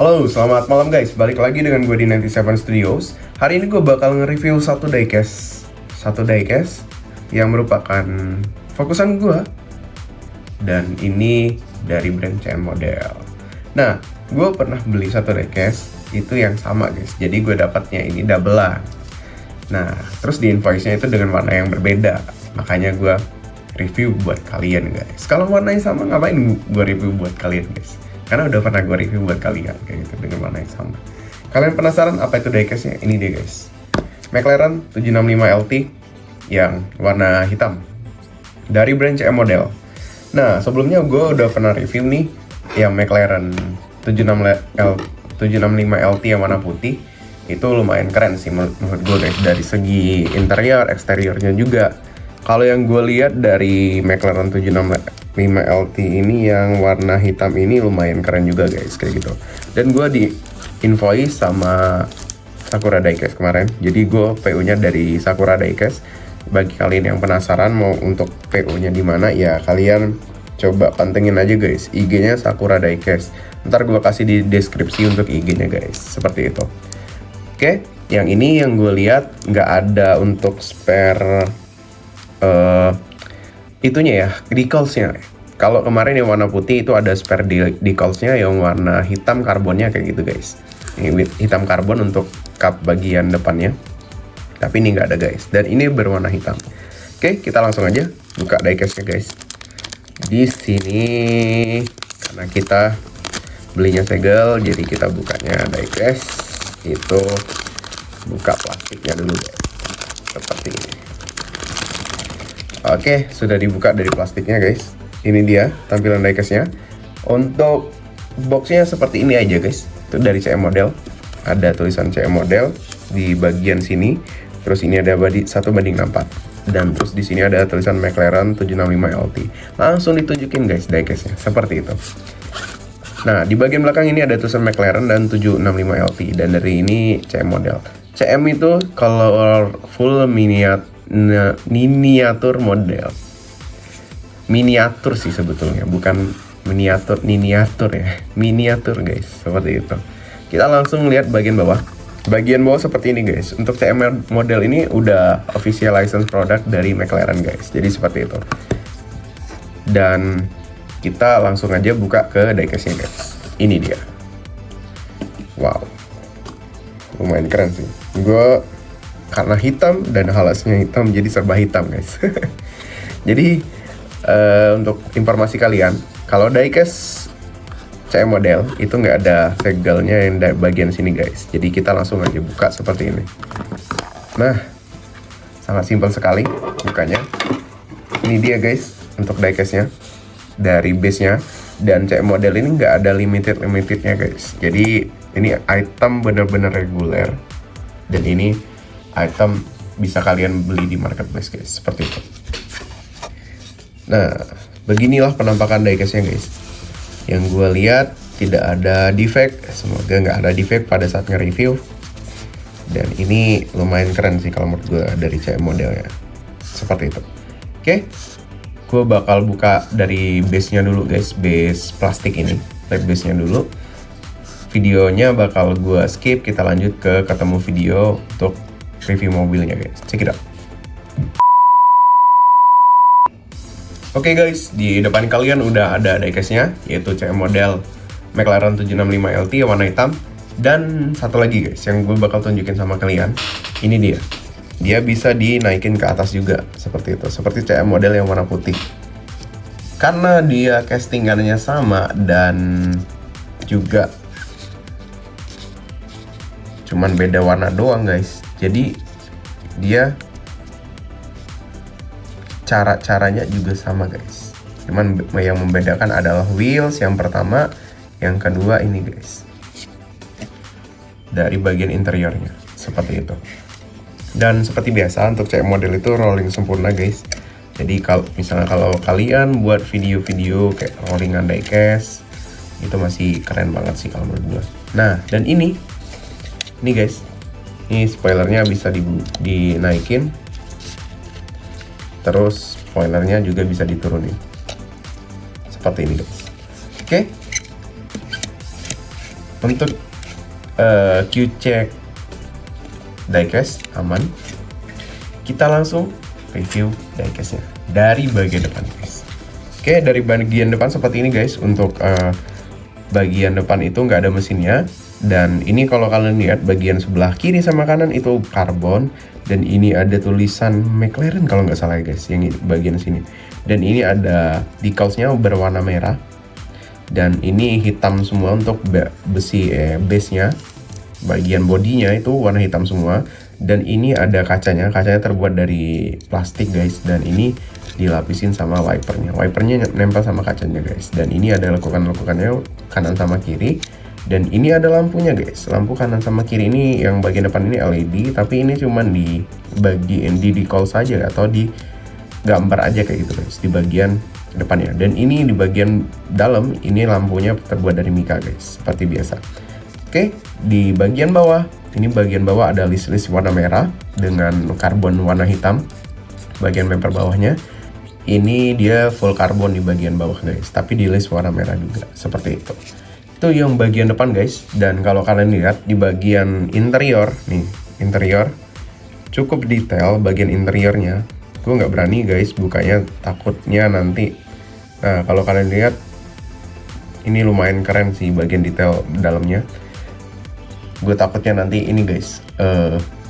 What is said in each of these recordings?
Halo, selamat malam guys. Balik lagi dengan gue di 97 Studios. Hari ini gue bakal nge-review satu diecast yang merupakan fokusan gue. Dan ini dari brand CM Model. Nah, gue pernah beli satu diecast itu yang sama guys. Jadi gue dapatnya ini doublean. Nah, terus di invoice-nya itu dengan warna yang berbeda. Makanya gue review buat kalian guys. Kalau warnanya sama, ngapain gue review buat kalian guys? Karena udah pernah gue review buat kalian kayak gitu dengan warna yang sama. Kalian penasaran apa itu diecast-nya? Ini dia guys. McLaren 765 LT yang warna hitam dari brand CM Model. Nah, sebelumnya gue udah pernah review nih yang McLaren 765 LT yang warna putih. Itu lumayan keren sih menurut gue guys, dari segi interior, eksteriornya juga. Kalau yang gue lihat dari McLaren 765 LT ini yang warna hitam ini lumayan keren juga guys, kayak gitu. Dan gue di invoice sama Sakura Diecast kemarin. Jadi gue PO-nya dari Sakura Diecast. Bagi kalian yang penasaran mau untuk PO-nya di mana, ya kalian coba pantengin aja guys IG-nya Sakura Diecast. Ntar gue kasih di deskripsi untuk IG-nya guys, seperti itu. Oke, yang ini yang gue lihat nggak ada untuk spare itunya ya, decalsnya. Kalau kemarin yang warna putih itu ada spare decalsnya yang warna hitam karbonnya kayak gitu guys. Ini hitam karbon untuk cup bagian depannya. Tapi ini nggak ada guys. Dan ini berwarna hitam. Oke, kita langsung aja buka diecastnya guys. Di sini karena kita belinya segel, jadi kita bukanya diecast itu buka plastiknya dulu guys. Seperti ini. Oke, sudah dibuka dari plastiknya guys. Ini dia tampilan diecastnya. Untuk boxnya seperti ini aja guys. Itu dari CM Model. Ada tulisan CM Model di bagian sini. Terus ini ada 1:4. Dan terus di sini ada tulisan McLaren 765 LT. Langsung ditunjukin guys diecastnya. Seperti itu. Nah, di bagian belakang ini ada tulisan McLaren dan 765 LT. Dan dari ini CM Model. CM itu kalau full miniatur model. Miniatur sih sebetulnya, bukan miniatur ya. Miniatur guys, seperti itu. Kita langsung lihat bagian bawah. Bagian bawah seperti ini guys. Untuk CM Model ini udah official license product dari McLaren guys. Jadi seperti itu. Dan kita langsung aja buka ke diecastnya guys. Ini dia. Wow, lumayan keren sih. Gue karena hitam dan halasnya hitam jadi serba hitam guys. Jadi untuk informasi kalian, kalau diecast CM Model itu nggak ada segelnya yang dari bagian sini guys. Jadi kita langsung aja buka seperti ini. Nah, sangat simpel sekali bukanya. Ini dia guys untuk diecastnya dari base-nya. Dan CM Model ini nggak ada limitednya guys. Jadi ini item bener-bener reguler. Dan ini item bisa kalian beli di marketplace guys, seperti itu. Nah, beginilah penampakan diecastnya guys. Yang gue lihat tidak ada defect, semoga nggak ada defect pada saat nge-review. Dan ini lumayan keren sih kalau menurut gue dari CM Modelnya, seperti itu. Oke, gue bakal buka dari base-nya dulu guys, base plastik ini, lihat base-nya dulu. Videonya bakal gue skip, kita lanjut ke ketemu video untuk review mobilnya guys, check it out. Oke guys, di depan kalian udah ada diecastnya, yaitu CM Model McLaren 765 LT warna hitam. Dan satu lagi guys, yang gue bakal tunjukin sama kalian, ini dia. Dia bisa dinaikin ke atas juga, seperti itu, seperti CM Model yang warna putih. Karena dia castingannya sama dan juga cuman beda warna doang guys. Jadi dia caranya juga sama guys. Cuman yang membedakan adalah wheels yang pertama, yang kedua ini guys. Dari bagian interiornya seperti itu. Dan seperti biasa untuk CM Model itu rolling sempurna guys. Jadi kalau misalnya kalau kalian buat video-video kayak rollingan diecast itu masih keren banget sih kalau menurut gue. Nah, dan ini guys. Ini spoilernya bisa dinaikin. Terus spoilernya juga bisa diturunin. Seperti ini guys. Oke. untuk Q-check diecast aman. Kita langsung review diecastnya dari bagian depan guys. Oke, dari bagian depan seperti ini guys. Untuk bagian depan itu nggak ada mesinnya. Dan ini kalau kalian lihat bagian sebelah kiri sama kanan itu karbon. Dan ini ada tulisan McLaren kalau nggak salah ya guys, yang bagian sini. Dan ini ada decalsnya berwarna merah. Dan ini hitam semua untuk besi base-nya. Bagian bodinya itu warna hitam semua. Dan ini ada kacanya terbuat dari plastik guys. Dan ini dilapisin sama wipernya nempel sama kacanya guys. Dan ini ada lekukan-lekukannya kanan sama kiri. Dan ini ada lampunya guys, lampu kanan sama kiri ini yang bagian depan ini LED, tapi ini cuman di bagian di decal saja atau di gambar aja kayak gitu guys, di bagian depannya. Dan ini di bagian dalam ini lampunya terbuat dari mika guys, seperti biasa. Oke, di bagian bawah, ini bagian bawah ada list-list warna merah dengan karbon warna hitam. Bagian bumper bawahnya, ini dia full karbon di bagian bawah guys, tapi di list warna merah juga, seperti itu. Itu yang bagian depan guys. Dan kalau kalian lihat di bagian interior nih, interior cukup detail bagian interiornya. Gue nggak berani guys bukanya, takutnya nanti. Nah kalau kalian lihat ini lumayan keren sih bagian detail dalamnya. Gue takutnya nanti ini guys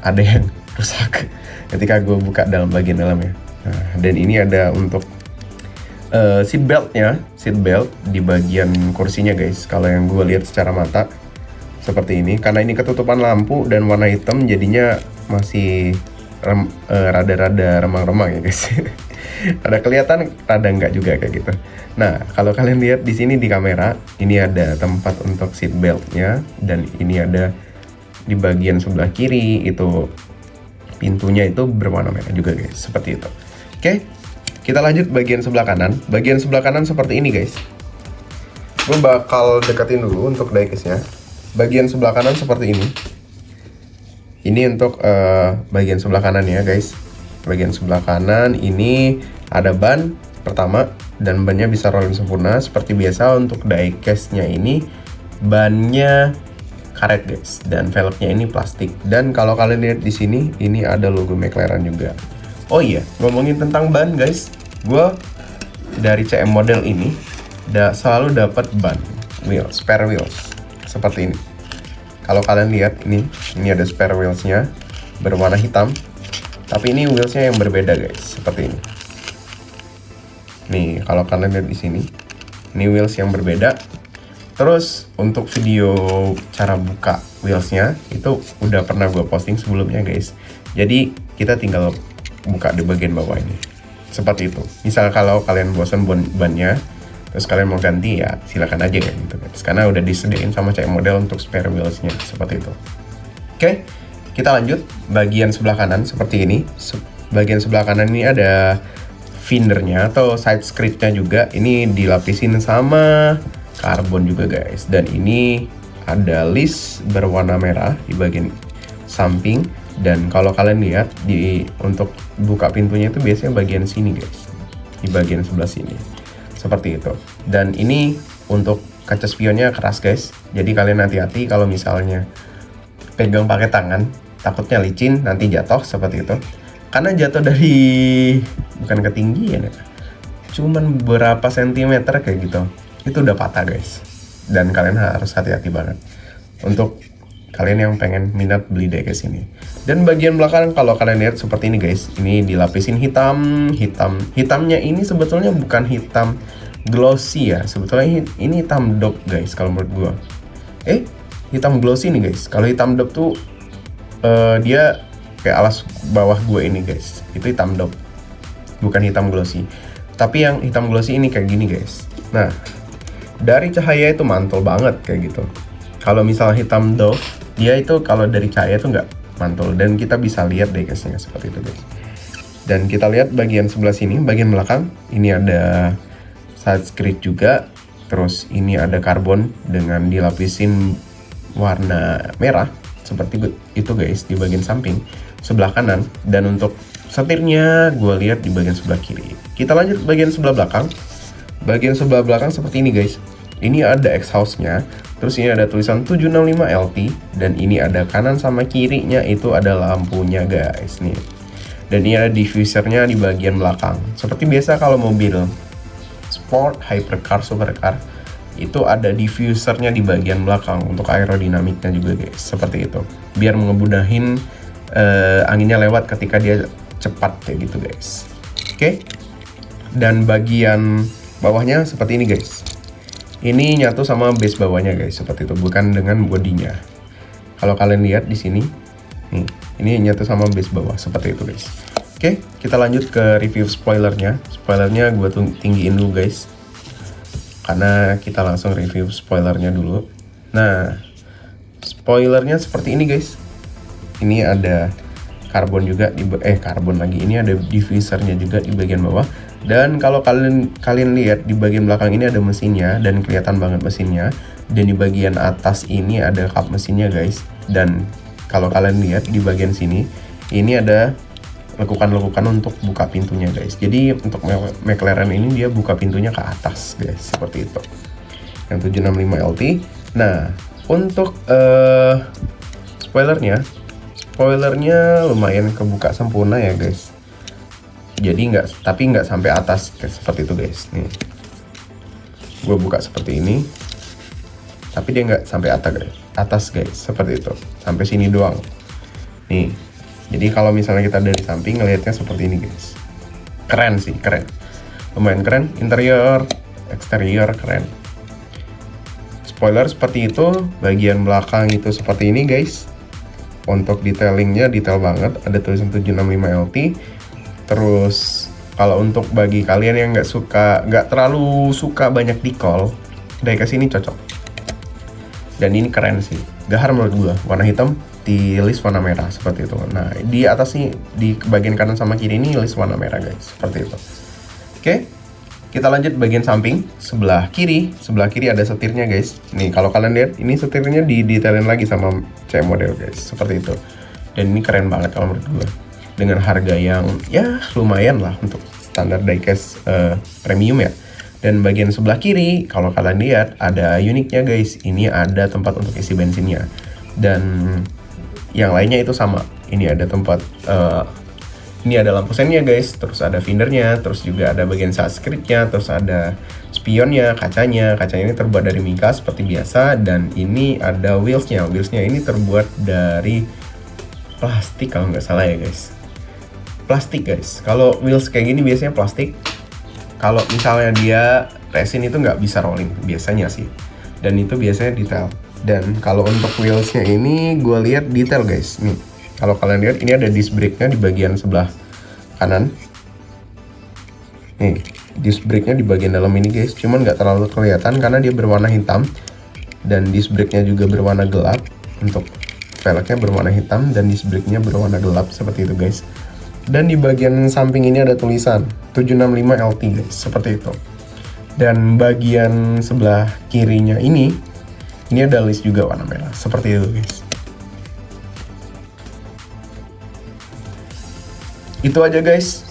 ada yang rusak ketika gue buka dalam bagian dalamnya. Nah, dan ini ada untuk seat belt di bagian kursinya guys. Kalau yang gue lihat secara mata seperti ini, karena ini ketutupan lampu dan warna hitam jadinya masih rada-rada remang-remang ya guys. Ada kelihatan, rada enggak juga kayak gitu. Nah kalau kalian lihat di sini di kamera, ini ada tempat untuk seat beltnya. Dan ini ada di bagian sebelah kiri itu pintunya itu berwarna merah juga guys, seperti itu. Oke, kita lanjut bagian sebelah kanan. Bagian sebelah kanan seperti ini guys. Gue bakal deketin dulu untuk diecastnya. Bagian sebelah kanan seperti ini. Ini untuk bagian sebelah kanan ya guys. Bagian sebelah kanan ini ada ban pertama. Dan bannya bisa rolling sempurna. Seperti biasa untuk diecastnya ini bannya karet guys. Dan velgnya ini plastik. Dan kalau kalian lihat di sini, ini ada logo McLaren juga. Oh iya, ngomongin tentang ban guys, gue dari CM model ini selalu dapat ban spare wheels seperti ini. Kalau kalian lihat ini ada spare wheelsnya berwarna hitam, tapi ini wheelsnya yang berbeda guys, seperti ini. Nih kalau kalian lihat di sini, ini wheels yang berbeda. Terus untuk video cara buka wheelsnya itu udah pernah gue posting sebelumnya guys. Jadi kita tinggal buka di bagian bawah ini seperti itu. Misal kalau kalian bosan bannya terus kalian mau ganti ya silakan aja ya gitu guys, karena udah disediain sama CM model untuk spare wheelsnya seperti itu. Oke, kita lanjut bagian sebelah kanan seperti ini. Bagian sebelah kanan ini ada fendernya atau side skirtnya juga, ini dilapisin sama karbon juga guys. Dan ini ada list berwarna merah di bagian samping. Dan kalau kalian lihat untuk buka pintunya itu biasanya bagian sini guys, di bagian sebelah sini seperti itu. Dan ini untuk kaca spionnya keras guys, jadi kalian hati-hati kalau misalnya pegang pakai tangan, takutnya licin nanti jatuh seperti itu. Karena jatuh dari bukan ketinggian ya, cuman berapa sentimeter kayak gitu, itu udah patah guys. Dan kalian harus hati-hati banget untuk kalian yang pengen minat beli diecast ini. Dan bagian belakang kalau kalian lihat seperti ini guys, ini dilapisin hitamnya ini sebetulnya bukan hitam glossy ya, sebetulnya ini hitam dope guys kalau menurut gua. Hitam glossy nih guys. Kalau hitam dope tuh dia kayak alas bawah gue ini guys, itu hitam dope, bukan hitam glossy. Tapi yang hitam glossy ini kayak gini guys. Nah dari cahaya itu mantul banget kayak gitu. Kalau misalnya hitam dope, dia itu kalau dari cahaya itu nggak mantul. Dan kita bisa lihat diecastnya seperti itu guys. Dan kita lihat bagian sebelah sini, bagian belakang, ini ada side skirt juga. Terus ini ada karbon dengan dilapisin warna merah seperti itu guys di bagian samping sebelah kanan. Dan untuk setirnya gue lihat di bagian sebelah kiri. Kita lanjut bagian sebelah belakang. Bagian sebelah belakang seperti ini guys. Ini ada exhaustnya Terus ini ada tulisan 765 LT, dan ini ada kanan sama kirinya itu ada lampunya guys nih. Dan ini ada diffusernya di bagian belakang. Seperti biasa kalau mobil sport, hypercar, supercar itu ada diffusernya di bagian belakang untuk aerodinamiknya juga guys, seperti itu. Biar ngemudahin anginnya lewat ketika dia cepat kayak gitu guys. Oke. Dan bagian bawahnya seperti ini guys. Ini nyatu sama base bawahnya guys, seperti itu, bukan dengan bodinya. Kalau kalian lihat di sini, nih, ini nyatu sama base bawah seperti itu guys. Oke, kita lanjut ke review spoilernya. Spoilernya gue tinggiin dulu guys, karena kita langsung review spoilernya dulu. Nah, spoilernya seperti ini guys. Ini ada karbon juga karbon lagi. Ini ada diffusernya juga di bagian bawah. Dan kalau kalian lihat di bagian belakang ini ada mesinnya dan kelihatan banget mesinnya. Dan di bagian atas ini ada kap mesinnya guys. Dan kalau kalian lihat di bagian sini, ini ada lekukan-lekukan untuk buka pintunya guys. Jadi untuk McLaren ini dia buka pintunya ke atas guys, seperti itu. Yang 765 LT. Nah, untuk spoilernya lumayan kebuka sempurna ya guys. Jadi nggak sampai atas guys, seperti itu guys. Nih, gue buka seperti ini, tapi dia nggak sampai atas guys, seperti itu. Sampai sini doang. Nih, jadi kalau misalnya kita dari samping ngelihatnya seperti ini guys. Keren sih, keren. Lumayan keren. Interior, eksterior keren. Spoiler seperti itu. Bagian belakang itu seperti ini guys. Untuk detailingnya detail banget. Ada tulisan 765 LT. Terus kalau untuk bagi kalian yang nggak terlalu suka banyak decor, diecast ini cocok. Dan ini keren sih, gahar menurut gua. Warna hitam di list warna merah seperti itu. Nah, di atas nih, di bagian kanan sama kiri ini list warna merah guys, seperti itu. Oke, kita lanjut bagian samping. Sebelah kiri ada setirnya guys. Nih kalau kalian lihat, ini setirnya didetailin lagi sama C model guys, seperti itu. Dan ini keren banget kalau menurut gua. Dengan harga yang ya lumayan lah untuk standar diecast premium ya. Dan bagian sebelah kiri kalau kalian lihat ada uniknya guys. Ini ada tempat untuk isi bensinnya. Dan yang lainnya itu sama. Ini ada tempat ini ada lampu sennya guys. Terus ada fendernya. Terus juga ada bagian sunscreennya. Terus ada spionnya, kacanya. Kacanya ini terbuat dari mika seperti biasa. Dan ini ada wheelsnya. Wheelsnya ini terbuat dari plastik kalau nggak salah ya guys. Plastik guys. Kalau wheels kayak gini biasanya plastik. Kalau misalnya dia resin itu nggak bisa rolling biasanya sih. Dan itu biasanya detail. Dan kalau untuk wheelsnya ini gue lihat detail guys. Nih, kalau kalian lihat ini ada disc brake-nya di bagian sebelah kanan. Nih, disc brake-nya di bagian dalam ini guys. Cuman nggak terlalu kelihatan karena dia berwarna hitam. Dan disc brake-nya juga berwarna gelap. Untuk velgnya berwarna hitam dan disc brake-nya berwarna gelap seperti itu guys. Dan di bagian samping ini ada tulisan 765 LT guys, seperti itu. Dan bagian sebelah kirinya ini ada list juga warna merah, seperti itu guys. Itu aja guys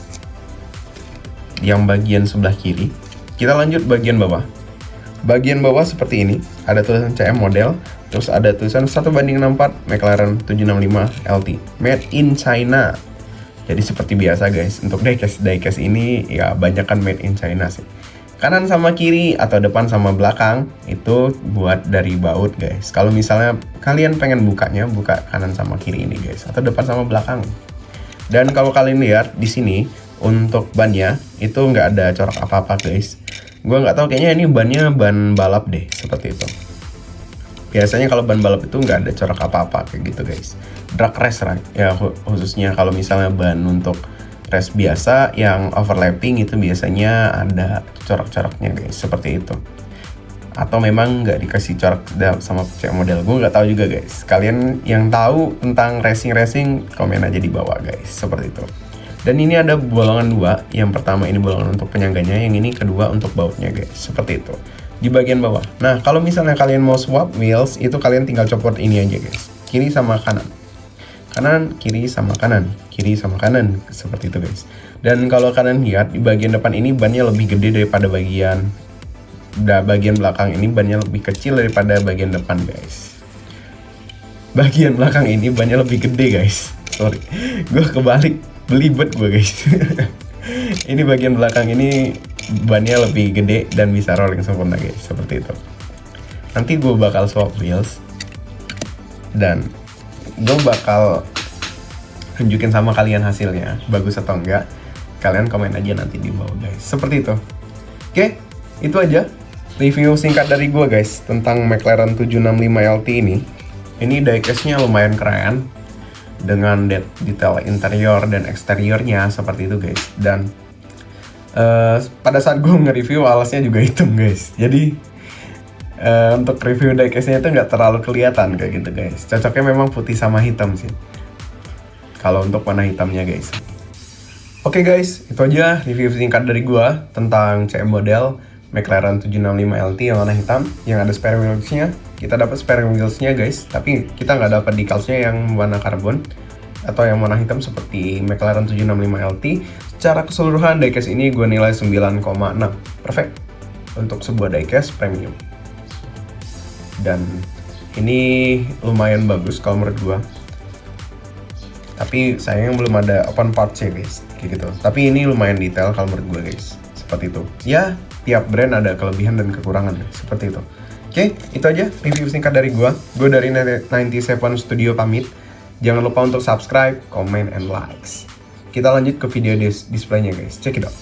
yang bagian sebelah kiri. Kita lanjut bagian bawah. Bagian bawah seperti ini, ada tulisan CM model, terus ada tulisan 1:64 McLaren 765 LT, made in China. Jadi seperti biasa guys, untuk diecast ini ya banyak kan made in China sih. Kanan sama kiri atau depan sama belakang itu buat dari baut guys. Kalau misalnya kalian pengen bukanya, buka kanan sama kiri ini guys, atau depan sama belakang. Dan kalau kalian lihat di sini untuk bannya itu nggak ada corak apa-apa guys. Gua nggak tahu, kayaknya ini bannya ban balap deh, seperti itu. Biasanya kalau ban balap itu nggak ada corak apa-apa kayak gitu guys. Drag race right? Ya khususnya kalau misalnya ban untuk race biasa yang overlapping itu biasanya ada corak-coraknya guys, seperti itu. Atau memang nggak dikasih corak sama C model, gue nggak tahu juga guys. Kalian yang tahu tentang racing komen aja di bawah guys, seperti itu. Dan ini ada bolongan dua. Yang pertama ini bolongan untuk penyangganya, yang ini kedua untuk bautnya guys, seperti itu. Di bagian bawah. Nah, kalau misalnya kalian mau swap wheels, itu kalian tinggal copot ini aja guys. Kiri sama kanan. Kanan, kiri sama kanan. Kiri sama kanan, seperti itu guys. Dan kalau kalian lihat di bagian depan ini bannya lebih gede daripada bagian bagian belakang ini bannya lebih kecil daripada bagian depan guys. Bagian belakang ini bannya lebih gede guys. Sorry, gue kebalik, belibet gue guys. Ini bagian belakang ini bannya lebih gede dan bisa rolling sempurna guys, seperti itu. Nanti gue bakal swap wheels dan gue bakal tunjukin sama kalian hasilnya, bagus atau enggak. Kalian komen aja nanti di bawah guys, seperti itu. Oke, itu aja review singkat dari gue guys tentang McLaren 765 LT ini. Ini diecast-nya lumayan keren dengan detail interior dan eksteriornya seperti itu guys. Dan pada saat gue nge-review alasnya juga hitam guys. Jadi untuk review diecast-nya itu nggak terlalu kelihatan kayak gitu guys. Cocoknya memang putih sama hitam sih kalau untuk warna hitamnya guys. Oke guys, itu aja review singkat dari gue tentang CM model McLaren 765 LT yang warna hitam, yang ada spare wheels-nya. Kita dapat spare wheels-nya guys, tapi kita nggak dapat decals-nya yang warna karbon atau yang warna hitam seperti McLaren 765 LT. Secara keseluruhan diecast ini gue nilai 9,6. Perfect untuk sebuah diecast premium. Dan ini lumayan bagus kalau menurut gue. Tapi sayang belum ada open parts-nya guys, kayak gitu. Tapi ini lumayan detail kalau menurut gue guys. Seperti itu. Ya, tiap brand ada kelebihan dan kekurangan seperti itu. Oke, itu aja review singkat dari gue. Gue dari 97 Studio pamit. Jangan lupa untuk subscribe, comment, and likes. Kita lanjut ke video displaynya guys. Check it out.